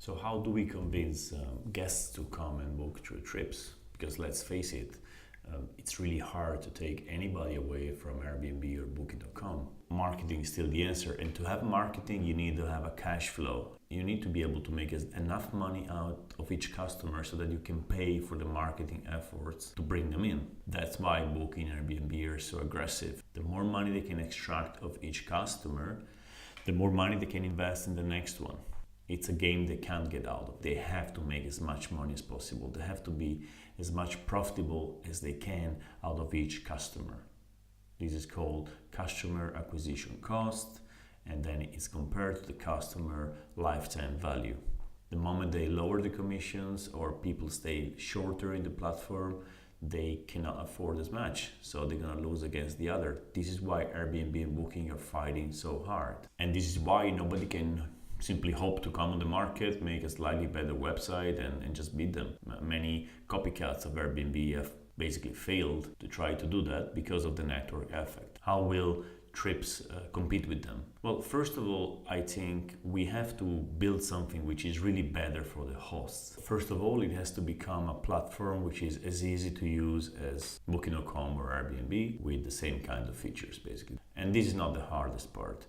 So how do we convince guests to come and book through trips? Because let's face it, it's really hard to take anybody away from Airbnb or Booking.com. Marketing is still the answer, and to have marketing, you need to have a cash flow. You need to be able to make enough money out of each customer so that you can pay for the marketing efforts to bring them in. That's why Booking and Airbnb are so aggressive. The more money they can extract of each customer, the more money they can invest in the next one. It's a game they can't get out of. They have to make as much money as possible. They have to be as much profitable as they can out of each customer. This is called customer acquisition cost, and then it's compared to the customer lifetime value. The moment they lower the commissions or people stay shorter in the platform, they cannot afford as much, so they're gonna lose against the other. This is why Airbnb and Booking are fighting so hard. And this is why nobody can simply hope to come on the market, make a slightly better website and just beat them. Many copycats of Airbnb have basically failed to try to do that because of the network effect. How will trips compete with them? Well, first of all, I think we have to build something which is really better for the hosts. First of all, it has to become a platform which is as easy to use as Booking.com or Airbnb with the same kind of features, basically. And this is not the hardest part.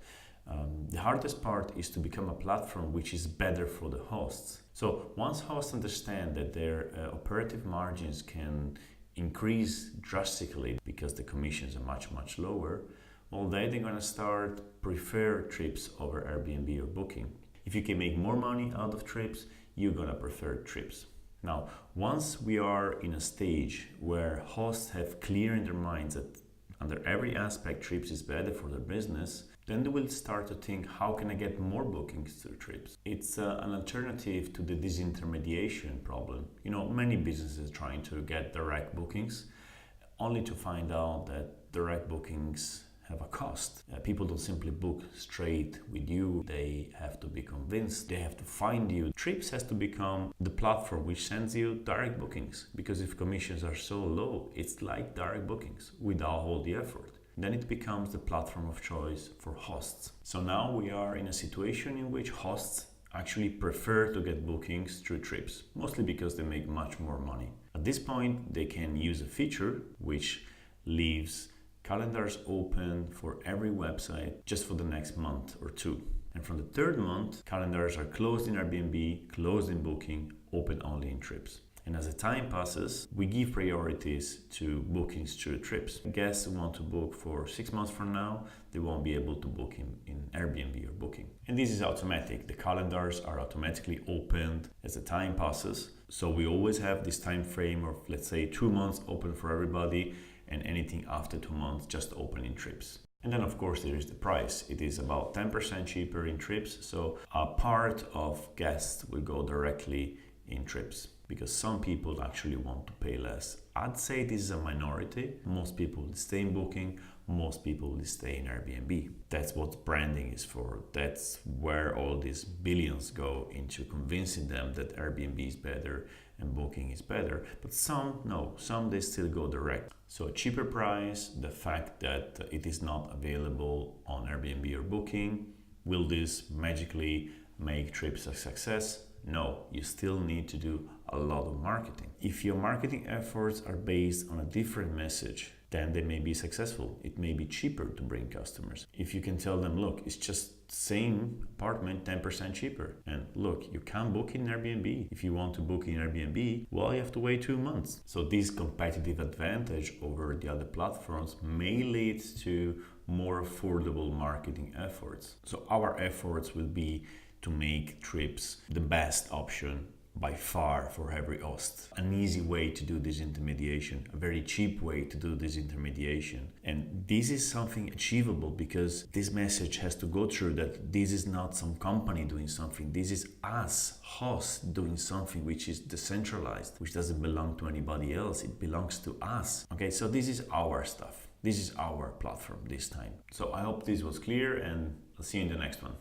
The hardest part is to become a platform which is better for the hosts. So once hosts understand that their operative margins can increase drastically because the commissions are much lower, well, then they're gonna start prefer trips over Airbnb or Booking. If you can make more money out of trips, you're gonna prefer trips. Now, once we are in a stage where hosts have clear in their minds that under every aspect trips is better for their business, then they will start to think, how can I get more bookings through trips? It's an alternative to the disintermediation problem. You know, many businesses trying to get direct bookings, only to find out that direct bookings have a cost. People don't simply book straight with you. They have to be convinced. They have to find you. Trips has to become the platform which sends you direct bookings, because if commissions are so low, it's like direct bookings without all the effort. Then it becomes the platform of choice for hosts. So now we are in a situation in which hosts actually prefer to get bookings through trips, mostly because they make much more money. At this point, they can use a feature which leaves calendars open for every website just for the next month or two. And from the third month, calendars are closed in Airbnb, closed in Booking, open only in trips. And as the time passes, we give priorities to bookings through trips. Guests who want to book for 6 months from now, they won't be able to book in Airbnb or Booking. And this is automatic. The calendars are automatically opened as the time passes. So we always have this time frame of, let's say, 2 months open for everybody, and anything after 2 months just open in trips. And then of course there is the price. It is about 10% cheaper in trips, so a part of guests will go directly in trips because some people actually want to pay less. I'd say this is a minority. Most people will stay in Booking, most people will stay in Airbnb. That's what branding is for. That's where all these billions go into convincing them that Airbnb is better and Booking is better. But some, no, some they still go direct. So a cheaper price, the fact that it is not available on Airbnb or Booking, will this magically make trips a success? No, you still need to do a lot of marketing. If your marketing efforts are based on a different message, then they may be successful. It may be cheaper to bring customers. If you can tell them, look, it's just same apartment, 10% cheaper. And look, you can't book in Airbnb. If you want to book in Airbnb, well, you have to wait 2 months. So this competitive advantage over the other platforms may lead to more affordable marketing efforts. So our efforts will be to make trips the best option by far for every host. An easy way to do disintermediation, a very cheap way to do disintermediation. And this is something achievable because this message has to go through that this is not some company doing something. This is us, hosts, doing something which is decentralized, which doesn't belong to anybody else. It belongs to us. Okay, so this is our stuff. This is our platform this time. So I hope this was clear, and I'll see you in the next one.